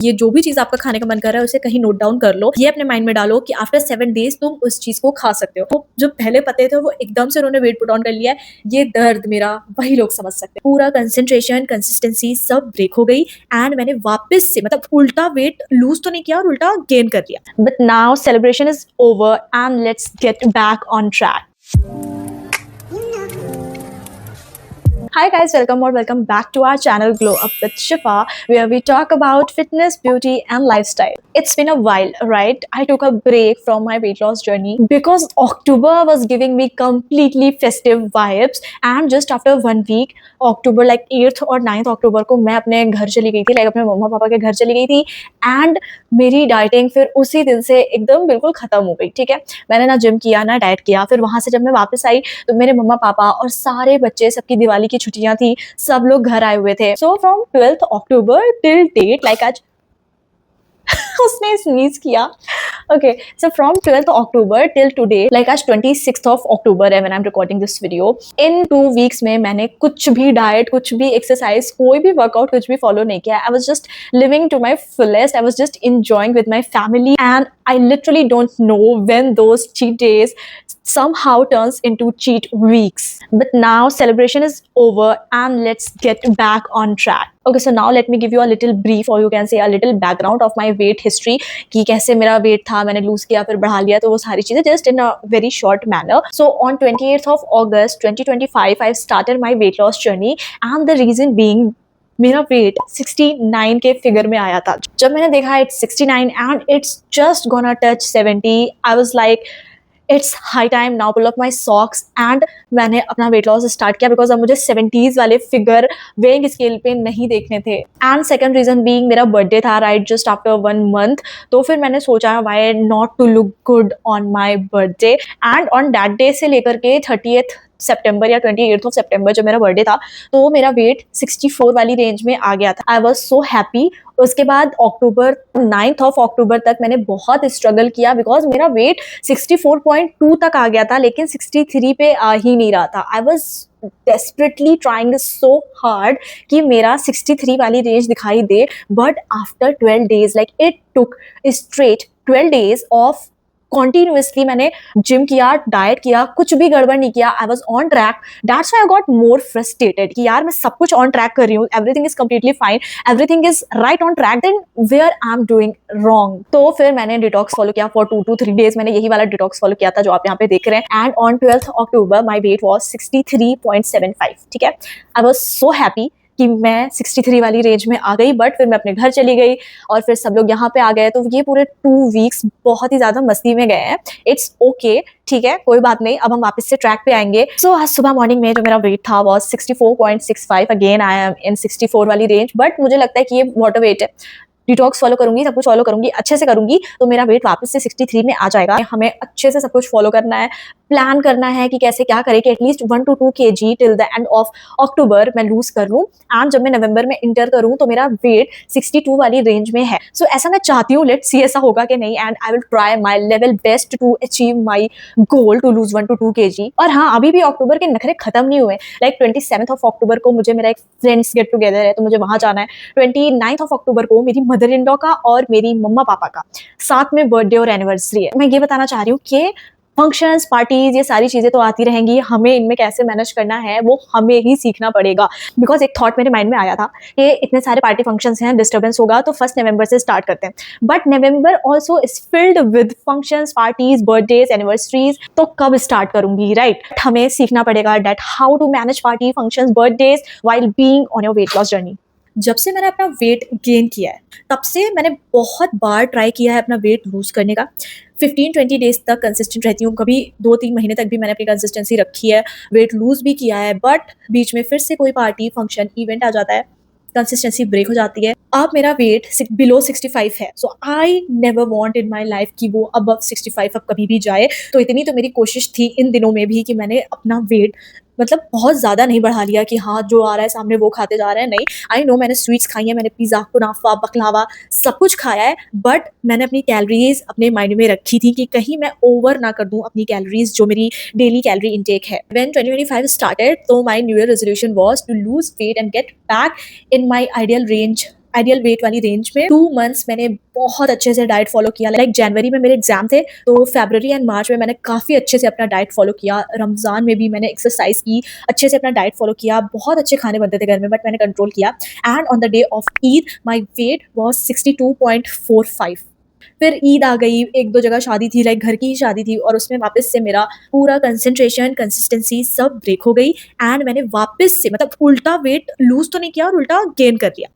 ये जो भी चीज आपका खाने का मन कर रहा है उसे कहीं नोट डाउन कर लो। ये अपने माइंड में डालो कि आफ्टर 7 days तुम उस चीज को खा सकते हो। तो जो पहले पते थे वो एकदम से उन्होंने वेट पुट ऑन कर लिया है, ये दर्द मेरा वही लोग समझ सकते हैं। पूरा कंसेंट्रेशन कंसिस्टेंसी सब ब्रेक हो गई एंड मैंने वापस से मतलब उल्टा वेट लूज तो नहीं किया और उल्टा गेन कर लिया। But now celebration is over and let's get back on track. Hi guys, welcome back to our channel Glow Up with Shifa, where we talk about fitness, beauty and lifestyle. It's been a while, right? I took a break from my weight loss journey because October was giving me completely festive vibes, and just after 1 week, October like 8th और 9th October को मैं अपने घर चली गई थी, like अपने मम्मा पापा के घर चली गई थी एंड मेरी डाइटिंग फिर उसी दिन से एकदम बिल्कुल खत्म हो गई। ठीक है, मैंने ना जिम किया ना डाइट किया। फिर वहां से जब मैं वापस आई तो मेरे मम्मा पापा और सारे बच्चे, सबकी दिवाली की छुट्टियां थी, सब लोग घर आए हुए थे। So from 12th October till date, like आज उसने स्नीज किया। Okay, so from 12th October till today, like आज 26th of October है when I'm recording this video. In 2 weeks में मैंने कुछ भी डाइट, कुछ भी एक्सरसाइज, कोई भी वर्कआउट, कुछ भी फॉलो नहीं किया। I was just living to my fullest. I was just enjoying with my family, and I literally don't know when those cheat days somehow turns into cheat weeks. But now celebration is over and let's get back on track. Okay, so now let me give you a little brief, or you can say a little background of my weight history कि कैसे मेरा wait था, मैंने lose किया फिर बढ़ा लिया, तो वो सारी चीजें just in a very short manner. So on 28th of August 2025 I started my weight loss journey, and the reason being मेरा वेट 69 के फिगर में आया था। जब मैंने देखा it's 69 and it's just gonna touch 70, I was like it's high time now pull up my socks, and मैंने अपना वेट लॉस स्टार्ट किया बिकॉज अब मुझे 70s वाले फिगर वेइंग स्केल पे नहीं देखने थे। एंड सेकंड रीजन बीइंग मेरा बर्थडे था राइट जस्ट आफ्टर 1 month, तो फिर मैंने सोचा why not to look good on my birthday. And on that day से लेकर के 30th सितंबर या 28th ऑफ सितंबर जब मेरा बर्थडे था, तो मेरा वेट 64 वाली रेंज में आ गया था। I was so happy. उसके बाद अक्टूबर 9th ऑफ अक्टूबर तक मैंने बहुत स्ट्रगल किया बिकॉज मेरा वेट 64.2 तक आ गया था, लेकिन 63 पे आ ही नहीं रहा था। I was desperately trying so hard कि मेरा 63 वाली रेंज दिखाई दे, but after 12 days, like it took straight 12 days of continuously मैंने जिम किया, डाइट किया, कुछ भी गड़बड़ नहीं किया। I was on track. That's why I got more frustrated कि यार मैं सब कुछ ऑन ट्रैक कर रही हूँ, everything is completely fine, everything is right on track, then where I am doing wrong. तो फिर मैंने डिटॉक्स फॉलो किया फॉर 2 to 3 days। मैंने यही वाला डिटॉक्स फॉलो किया था जो आप यहाँ पे देख रहे हैं। And on 12th October my weight was 63.75। ठीक है, आई वॉज सो हैप्पी कि मैं 63 वाली रेंज में आ गई। बट फिर मैं अपने घर चली गई और फिर सब लोग यहाँ पे आ गए, तो ये पूरे 2 weeks बहुत ही ज्यादा मस्ती में गए हैं। इट्स ओके, ठीक है, कोई बात नहीं, अब हम वापस से ट्रैक पे आएंगे। सो आज सुबह मॉर्निंग में जो मेरा वेट था वो 64.65। अगेन आई एम इन 64 वाली रेंज, बट मुझे लगता है कि ये वाटर वेट है। डिटॉक्स फॉलो करूंगी, सब कुछ फॉलो करूंगी, अच्छे से करूंगी, तो मेरा वेट वापस से 63 में आ जाएगा। हमें अच्छे से सब कुछ फॉलो करना है, प्लान करना है कि कैसे क्या करें कि at least 1 to 2 kg till the end of October मैं लूज कर लूँ, एंड जब मैं नवंबर में इंटर करूँ तो मेरा वेट 62 वाली रेंज में है। सो ऐसा मैं चाहती हूँ, लेट्स सी ऐसा होगा कि नहीं, and I will try my level best to achieve my goal to lose 1 to 2 kg। और हाँ, अभी भी अक्टूबर के नखरे खत्म नहीं हुए। लाइक 27th ऑफ अक्टूबर को मुझे मेरा एक फ्रेंड्स गेट टुगेदर है, तो मुझे वहां जाना है। 29th ऑफ अक्टूबर को मेरी मदर इन लॉ का और मेरी मम्मा पापा का साथ में बर्थडे और एनिवर्सरी है। मैं ये बताना चाह रही हूँ कि फंक्शंस, पार्टीज, ये सारी चीजें तो आती रहेंगी, हमें इनमें कैसे मैनेज करना है वो हमें ही सीखना पड़ेगा। बिकॉज एक थॉट मेरे माइंड में आया था कि इतने सारे पार्टी फंक्शंस हैं, डिस्टर्बेंस होगा, तो 1 नवंबर से स्टार्ट करते हैं। But November also is filled with functions, parties, birthdays, anniversaries, तो कब स्टार्ट करूंगी, राइट? हमें सीखना पड़ेगा that how to manage party, functions, birthdays while being on your weight loss journey. जब से मैंने अपना वेट गेन किया है तब से मैंने बहुत बार ट्राई किया है अपना वेट लूज करने का। 15-20 days तक कंसिस्टेंट रहती हूँ, कभी 2-3 महीने तक भी मैंने अपनी कंसिस्टेंसी रखी है, वेट लूज भी किया है। बट बीच में फिर से कोई पार्टी, फंक्शन, इवेंट आ जाता है, कंसिस्टेंसी ब्रेक हो जाती है। अब मेरा वेट बिलो 65 है। So I never want in my life कि वो अबव 65 अब कभी भी जाए। तो इतनी तो मेरी कोशिश थी इन दिनों में भी कि मैंने अपना वेट मतलब बहुत ज़्यादा नहीं बढ़ा लिया कि हाँ जो आ रहा है सामने वो खाते जा रहे हैं। नहीं, आई नो मैंने स्वीट्स खाई हैं, मैंने पिज़्ज़ा, कुनाफा, बकलावा सब कुछ खाया है, बट मैंने अपनी कैलोरीज अपने माइंड में रखी थी कि कहीं मैं ओवर ना कर दूं अपनी कैलोरीज, जो मेरी डेली कैलोरी इनटेक है। व्हेन 2025 स्टार्टेड, तो my new year resolution was to lose weight and get back in my ideal range ideal weight वाली रेंज में। 2 मंथ्स मैंने बहुत अच्छे से डाइट फॉलो किया। लाइक जनवरी में मेरे एग्जाम थे, तो फरवरी एंड मार्च में मैंने काफ़ी अच्छे से अपना डाइट फॉलो किया। रमज़ान में भी मैंने एक्सरसाइज की, अच्छे से अपना डाइट फॉलो किया। बहुत अच्छे खाने बनते थे घर में, बट मैंने कंट्रोल किया। And on the day of Eid my weight was 62.45। फिर ईद आ गई, 1-2 जगह शादी थी, लाइक घर की ही शादी थी, और उसमें वापस से मेरा पूरा कंसंट्रेशन, कंसिस्टेंसी सब ब्रेक हो गई। एंड मैंने वापस से मतलब उल्टा वेट लूज़ तो नहीं किया और उल्टा गेन कर लिया।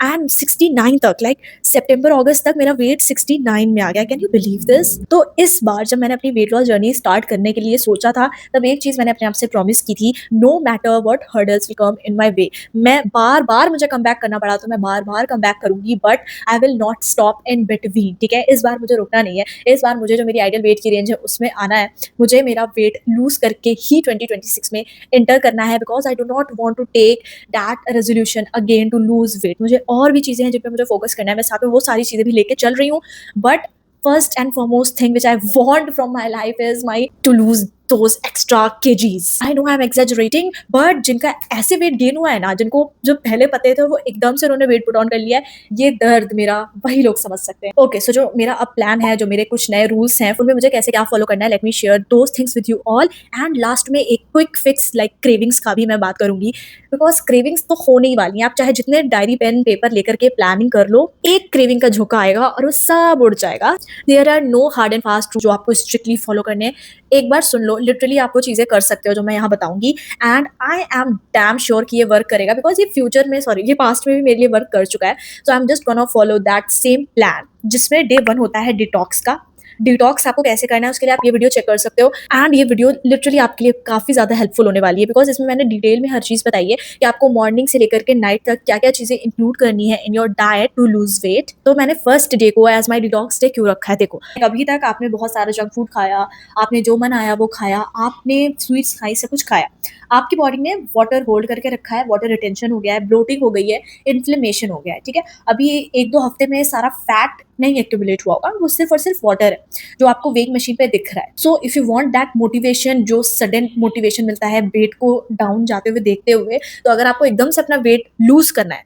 एंड 69 तक, लाइक सितंबर अगस्त तक मेरा वेट 69 में आ गया। Can you believe this? तो इस बार जब मैंने अपनी वेट लॉस जर्नी स्टार्ट करने के लिए सोचा था, तब एक चीज़ मैंने अपने आप से प्रॉमिस की थी, no matter what hurdles will come in my way. मैं बार-बार मुझे कम बैक करना पड़ा तो मैं बार-बार कम बैक करूँगी, but I will not stop in between, ठीक है? इस बार मुझे रुकना नहीं है। इस बार मुझे जो मेरी आइडियल वेट की रेंज है उसमें आना है। मुझे मेरा वेट लूज़ करके ही 2026 में एंटर करना है, because I do not want to take that resolution again to lose weight. मुझे और भी चीज़ें हैं जिन पे मुझे फ़ोकस करना है। मैं साथ में वो सारी चीज़ें भी लेके चल रही हूँ, but first and foremost thing which I want from my life is my to lose those extra kgs. I know I'm exaggerating, but जिनका ऐसे वेट गेन हुआ है ना, जिनको जो पहले पते थे वो एकदम से उन्होंने वेट पुट ऑन कर लिया है, ये दर्द मेरा वही लोग समझ सकते हैं। ओके, सो जो मेरा अब प्लान है, जो मेरे कुछ नए रूल्स हैं, उनमें मुझे कैसे क्या फॉलो करना है, late me share those things with you all. And last में एक क्विक फिक्स लाइक क्रेविंग्स का भी मैं बात करूंगी, बिकॉज क्रेविंग्स तो होने ही वाली हैं। आप चाहे जितने डायरी पेन पेपर लेकर के प्लानिंग कर लो, एक क्रेविंग का झोंका आएगा और वो सब उड़ जाएगा। There are no hard and fast जो आपको स्ट्रिक्टली फॉलो करने हैं। एक बार सुन लो, लिटरली आप वो चीज़ें कर सकते हो जो मैं यहाँ बताऊंगी, and I am damn sure कि ये वर्क करेगा, बिकॉज ये फ्यूचर में, सॉरी, ये पास्ट में भी मेरे लिए वर्क कर चुका है। So I am just gonna follow that same plan, जिसमें डे 1 होता है डिटॉक्स का। डिटॉक्स आपको कैसे करना है उसके लिए आप ये वीडियो चेक कर सकते हो, एंड ये वीडियो लिटरली आपके लिए काफ़ी ज़्यादा हेल्पफुल होने वाली है, बिकॉज इसमें मैंने डिटेल में हर चीज़ बताई है कि आपको मॉर्निंग से लेकर के नाइट तक क्या क्या चीज़ें इंक्लूड करनी है in your diet to lose weight. तो मैंने फर्स्ट डे को एज माई डिटॉक्स डे क्यों रखा है, देखो, अभी तक आपने बहुत सारा जंक फूड खाया, आपने जो मन आया वो खाया, आपने स्वीट्स खाई, सब कुछ खाया, आपकी बॉडी ने वाटर होल्ड करके रखा है, वाटर रिटेंशन हो गया है, ब्लोटिंग हो गई है, इन्फ्लेमेशन हो गया है, ठीक है। अभी 1-2 हफ्ते में सारा फैट नहीं एक्टिमुलेट हुआ होगा, वो सिर्फ और सिर्फ वाटर है जो आपको वेइंग मशीन पे दिख रहा है। So if you want that motivation, जो सडन मोटिवेशन मिलता है वेट को डाउन जाते हुए देखते हुए, तो अगर आपको एकदम से अपना वेट लूज करना है,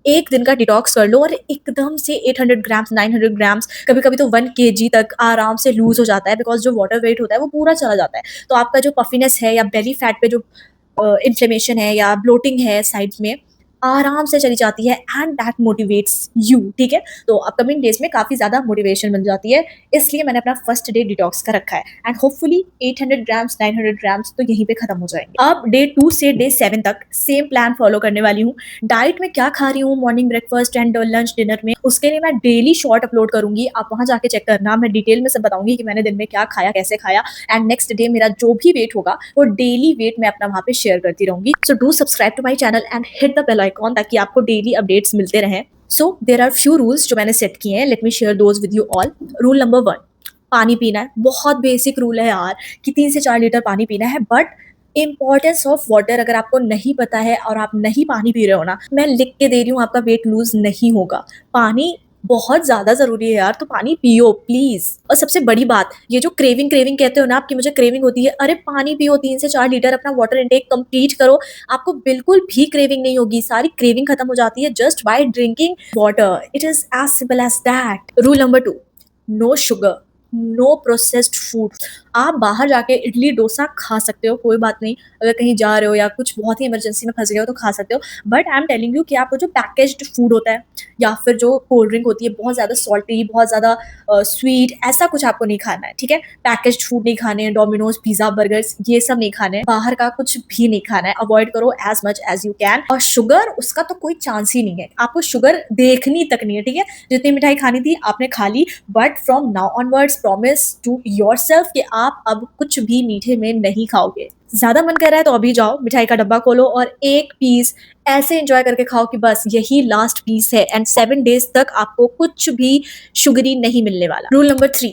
एक दिन का डिटॉक्स कर लो और एकदम से 800 ग्राम्स, 900 ग्राम्स, कभी कभी तो 1 केजी तक आराम से लूज हो जाता है, बिकॉज जो वाटर वेट होता है वो पूरा चला जाता है। तो आपका जो पफिनेस है या बेली फैट पे जो इन्फ्लेमेशन है या ब्लोटिंग है साइड में, आराम से चली जाती है, एंड दैट मोटिवेट्स यू, ठीक है। तो अपकमिंग डेज में काफ़ी ज़्यादा मोटिवेशन मिल जाती है, इसलिए मैंने अपना फर्स्ट डे डिटॉक्स का रखा है, एंड होपफुली 800 ग्राम्स, 900 ग्राम्स तो यहीं पे खत्म हो जाएंगे। अब डे 2 से डे 7 तक सेम प्लान फॉलो करने वाली हूँ। डाइट में क्या खा रही हूँ, morning breakfast and lunch dinner में, उसके लिए मैं डेली शॉर्ट अपलोड करूंगी, आप वहाँ जाके चेक करना। मैं डिटेल में सब बताऊंगी कि मैंने दिन में क्या खाया, कैसे खाया, एंड नेक्स्ट डे मेरा जो भी वेट होगा वो डेली वेट मैं अपना वहाँ पे शेयर करती रहूंगी। So do subscribe to my channel and hit the bell icon, ताकि आपको डेली अपडेट्स मिलते रहें। So there are few rules जो मैंने सेट किए हैं, let me share those with you all. Rule number 1, पानी पीना है। बहुत बेसिक रूल है यार कि 3 से 4 लीटर पानी पीना है, बट इंपॉर्टेंस ऑफ वाटर अगर आपको नहीं पता है और आप नहीं पानी पी रहे हो ना, मैं लिख के दे रही हूँ, आपका वेट लूज नहीं होगा। पानी बहुत ज्यादा जरूरी है यार, तो पानी पियो प्लीज। और सबसे बड़ी बात, ये जो क्रेविंग क्रेविंग कहते हो ना आपकी, मुझे क्रेविंग होती है, अरे पानी पियो, 3 से 4 लीटर अपना वाटर इनटेक कंप्लीट करो, आपको बिल्कुल भी क्रेविंग नहीं होगी। सारी क्रेविंग खत्म हो जाती है just by drinking water. It is as simple as that. Rule number 2, no sugar, no processed food. आप बाहर जाके इडली डोसा खा सकते हो, कोई बात नहीं, अगर कहीं जा रहे हो या कुछ बहुत ही इमरजेंसी में फंस गए हो तो खा सकते हो, but I am telling you कि आपको जो पैकेज्ड फूड होता है या फिर जो कोल्ड ड्रिंक होती है बहुत ज़्यादा सॉल्टी, बहुत ज़्यादा स्वीट, ऐसा कुछ आपको नहीं खाना है, ठीक है। पैकेज्ड फूड नहीं खाने हैं, डोमिनोज, पिज्जा, बर्गर्स, ये सब नहीं खाने हैं, बाहर का कुछ भी नहीं खाना है, अवॉइड करो as much as you can. और शुगर, उसका तो कोई चांस ही नहीं है, आपको शुगर देखनी तक नहीं है, ठीक है। जितनी मिठाई खानी थी आपने खा ली, but from now onwards promise to yourself कि आप अब कुछ भी मीठे में नहीं खाओगे। ज्यादा मन कर रहा है तो अभी जाओ मिठाई का डब्बा खोलो और एक पीस ऐसे एंजॉय करके खाओ कि बस यही लास्ट पीस है, एंड 7 डेज तक आपको कुछ भी शुगरी नहीं मिलने वाला। Rule number 3,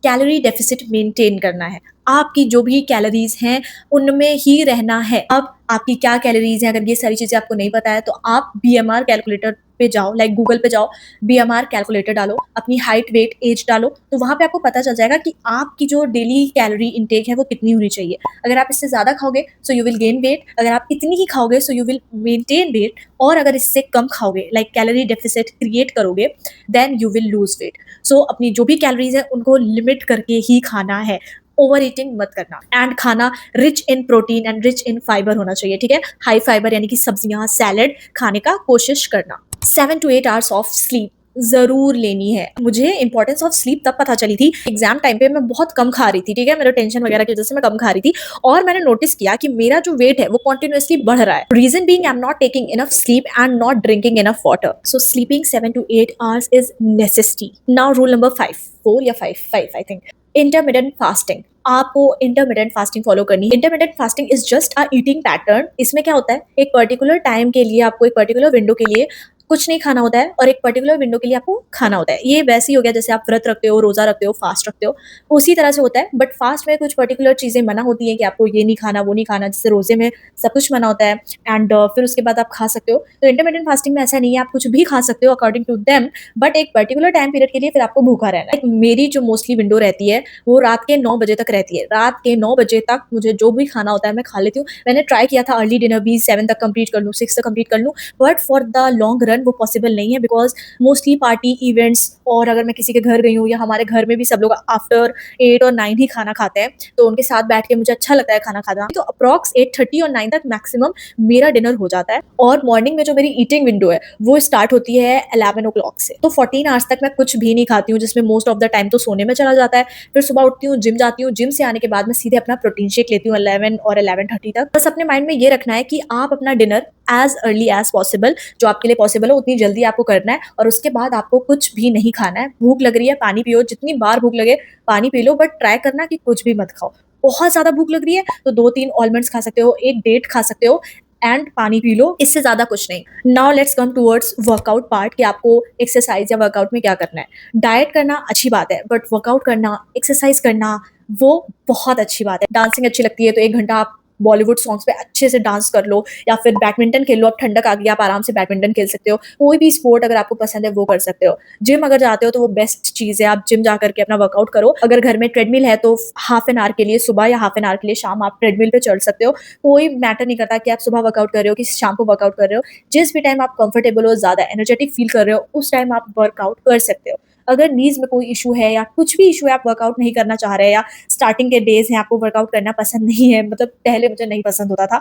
calorie deficit maintain करना है। आपकी जो भी कैलोरीज हैं उनमें ही रहना है। अब आपकी क्या कैलोरीज हैं, अगर ये सारी चीजें आपको नहीं पता है तो आप बीएमआर कैलकुलेटर पे जाओ, लाइक गूगल पे जाओ, बीएमआर कैलकुलेटर डालो, अपनी हाइट, वेट, एज डालो, तो वहाँ पे आपको पता चल जाएगा कि आपकी जो डेली कैलोरी इंटेक है वो कितनी होनी चाहिए। अगर आप इससे ज़्यादा खाओगे so you will gain weight, अगर आप इतनी ही खाओगे so you will maintain weight, और अगर इससे कम खाओगे, लाइक कैलोरी डेफिसिट क्रिएट करोगे, then you will lose weight. So अपनी जो भी कैलोरीज है उनको लिमिट करके ही खाना है, ओवर ईटिंग मत करना। एंड खाना rich in protein and rich in fibre होना चाहिए, ठीक है। हाई फाइबर यानी कि सब्जियां, सैलेड खाने का कोशिश करना। 7 to 8 hours ऑफ स्लीप जरूर लेनी है। मुझे इंपॉर्टेंस ऑफ स्लीप तब पता चली थी, एग्जाम टाइम पे मैं बहुत कम खा रही थी, ठीक है, मेरा टेंशन वगैरह की वजह से मैं कम खा रही थी, और मैंने नोटिस किया कि मेरा जो वेट है वो कॉन्टिन्यूसली बढ़ रहा है। Reason being I am not taking enough sleep and not drinking enough water. So sleeping 7 to 8 hours is necessity. Now rule number 5, 4 या 5 आई थिंक, इंटरमिटेंट फास्टिंग। आपको इंटरमिटेंट फास्टिंग फॉलो करनी है। Intermittent fasting is just a eating pattern. इसमें क्या होता है, एक particular time के लिए आपको, एक पर्टिकुलर विंडो के लिए कुछ नहीं खाना होता है, और एक पर्टिकुलर विंडो के लिए आपको खाना होता है। ये वैसे ही हो गया जैसे आप व्रत रखते हो, रोजा रखते हो, फास्ट रखते हो, उसी तरह से होता है। बट फास्ट में कुछ पर्टिकुलर चीजें मना होती है कि आपको ये नहीं खाना, वो नहीं खाना, जैसे रोजे में सब कुछ मना होता है, एंड फिर उसके बाद आप खा सकते हो। तो इंटरमिटेंट फास्टिंग में ऐसा नहीं है, आप कुछ भी खा सकते हो अकॉर्डिंग टू देम, बट एक पर्टिकुलर टाइम पीरियड के लिए फिर आपको भूखा रहना है। मेरी जो मोस्टली विंडो रहती है वो रात के 9 बजे तक रहती है। रात के 9 बजे तक मुझे जो भी खाना होता है मैं खा लेती हूँ। मैंने ट्राई किया था अर्ली डिनर भी 7 तक कंप्लीट कर लूँ, 6 तक कंप्लीट कर लूँ, but for the long run वो पॉसिबल नहीं है, बिकॉज मोस्टली पार्टी इवेंट्स, और अगर मैं किसी के घर गई हूँ, या हमारे घर में भी सब लोग आफ्टर 8 और 9 ही खाना खाते हैं, तो उनके साथ बैठ के मुझे अच्छा लगता है खाना खाना। तो अप्रॉक्स 8:30 और 9 तक मैक्सिमम मेरा डिनर हो जाता है। और मॉर्निंग में जो मेरी ईटिंग विंडो है वो स्टार्ट होती है 11 o'clock से। तो 14 आवर्स तक मैं कुछ भी नहीं खाती हूँ, जिसमें मोस्ट ऑफ द टाइम तो सोने में चला जाता है। फिर सुबह उठती हूँ, जिम जाती हूँ, जिम से आने के बाद मैं सीधे अपना प्रोटीन शेक लेती हूँ 11 और 11:30 तक। बस अपने माइंड में ये रखना है कि आप अपना dinner as early as possible, जो आपके लिए पॉसिबल हो उतनी जल्दी आपको करना है, और उसके बाद आपको कुछ भी नहीं खाना है। भूख लग रही है, पानी पियो, जितनी बार भूख लगे पानी पी लो, बट ट्राई करना कि कुछ भी मत खाओ। बहुत ज्यादा भूख लग रही है तो 2-3 ऑलमंड्स खा सकते हो, एक डेट खा सकते हो, एंड पानी पी लो, इससे ज्यादा कुछ नहीं। Now let's come towards workout part, कि आपको एक्सरसाइज या वर्कआउट में क्या करना है। डाइट करना अच्छी बात है, बट वर्कआउट करना, एक्सरसाइज करना, वो बहुत अच्छी बात है। डांसिंग अच्छी लगती है तो 1 घंटा आप बॉलीवुड सॉन्ग्स पे अच्छे से डांस कर लो, या फिर बैडमिंटन खेल लो। अब ठंडक आ गई, आप आराम से बैडमिंटन खेल सकते हो। कोई भी स्पोर्ट अगर आपको पसंद है वो कर सकते हो। जिम अगर जाते हो तो वो बेस्ट चीज है, आप जिम जा करके अपना वर्कआउट करो। अगर घर में ट्रेडमिल है तो हाफ एन आवर के लिए सुबह, या हाफ एन आवर के लिए शाम आप ट्रेडमिल पे चढ़ सकते हो। कोई मैटर नहीं करता कि आप सुबह वर्कआउट कर रहे हो कि शाम को वर्कआउट कर रहे हो। जिस भी टाइम आप कंफर्टेबल हो, ज्यादा एनर्जेटिक फील कर रहे हो, उस टाइम आप वर्कआउट कर सकते हो। अगर नीज में कोई इशू है या कुछ भी इशू है, आप वर्कआउट नहीं करना चाह रहे, या स्टार्टिंग के डेज हैं आपको वर्कआउट करना पसंद नहीं है, मतलब पहले मुझे नहीं पसंद होता था,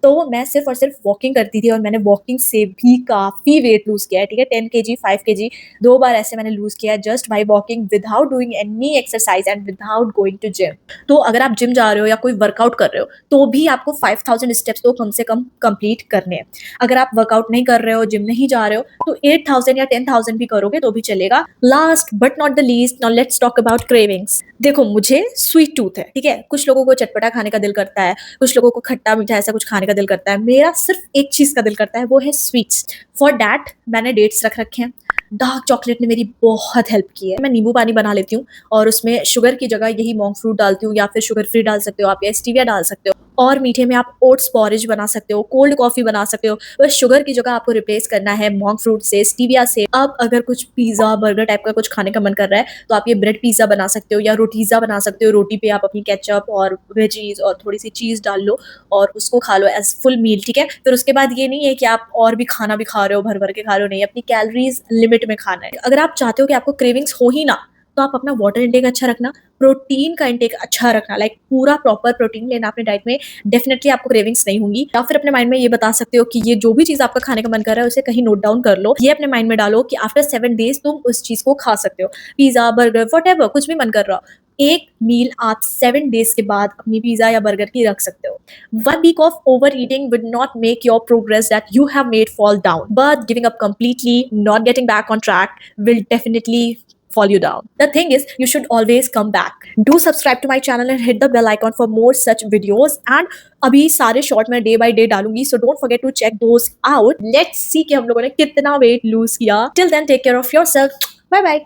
तो मैं सिर्फ और सिर्फ वॉकिंग करती थी, और मैंने वॉकिंग से भी काफी वेट लूज किया है, ठीक है। 10 kg, 5 kg 2 बार ऐसे मैंने लूज किया है, just by walking, without doing any exercise and without going to gym. तो अगर आप जिम जा रहे हो या कोई वर्कआउट कर रहे हो तो भी आपको 5000 स्टेप्स तो कम से कम कंप्लीट करने हैं। अगर आप वर्कआउट नहीं कर रहे हो, जिम नहीं जा रहे हो, तो 8000 या 10,000 भी करोगे तो भी चलेगा। Last but not the least, now let's talk about cravings. देखो, मुझे स्वीट टूथ है, ठीक है। कुछ लोगों को चटपटा खाने का दिल करता है, कुछ लोगों को खट्टा मीठा ऐसा कुछ खाने का दिल करता है। मेरा सिर्फ एक चीज का दिल करता है, वो है स्वीट्स। फॉर दैट मैंने डेट्स रख रखे हैं। डार्क चॉकलेट ने मेरी बहुत हेल्प की है। मैं नींबू पानी बना लेती हूँ, और उसमें शुगर की जगह यही मॉन्क फ्रूट डालती हूँ, या फिर शुगर फ्री डाल सकते हो आप, या स्टीविया डाल सकते हो। और मीठे में आप ओट्स पॉरेज बना सकते हो, कोल्ड कॉफी बना सकते हो। बस शुगर की जगह आपको रिप्लेस करना है मॉन्क फ्रूट से, स्टीविया से। अब अगर कुछ पिज्जा बर्गर टाइप का कुछ खाने का मन कर रहा है तो आप ये ब्रेड पिज्जा बना सकते हो, या रोटीजा बना सकते हो। रोटी पे आप अपनी केचप और वेजीज और थोड़ी सी चीज डाल लो, और उसको खा लो एज फुल मील, ठीक है। फिर उसके बाद ये नहीं है कि आप और भी खाना भी खा रहे हो, भर भर के खा रहे हो, नहीं, अपनी कैलोरीज लिमिट में खाना है। अगर आप चाहते हो कि आपको क्रेविंग्स हो ही ना, तो आप अपना वाटर इंटेक अच्छा रखना, प्रोटीन का इंटेक अच्छा रखना, लाइक पूरा प्रॉपर प्रोटीन लेना अपने डाइट में, डेफिनेटली आपको क्रेविंग्स नहीं होंगी। या फिर अपने माइंड में ये बता सकते हो कि ये जो भी चीज आपका खाने का मन कर रहा है उसे कहीं नोट डाउन कर लो। ये अपने माइंड में डालो कि आफ्टर 7 डेज तुम उस चीज को खा सकते हो, पिज्जा बर्गर वट कुछ भी मन कर रहा हो। एक मील आप 7 डेज के बाद अपनी पिज्जा या बर्गर की रख सकते हो। 1 week of overeating would not make your progress that you have made fall down, but giving up completely, not getting back on track, will definitely fall you down. The thing is, you should always come back. Do subscribe to my channel and hit the bell icon for more such videos. And अभी सारे short मैं day by day डालूंगी, so don't forget to check those out. Let's see कि हम लोगों ने कितना weight lose किया. Till then, take care of yourself. Bye bye.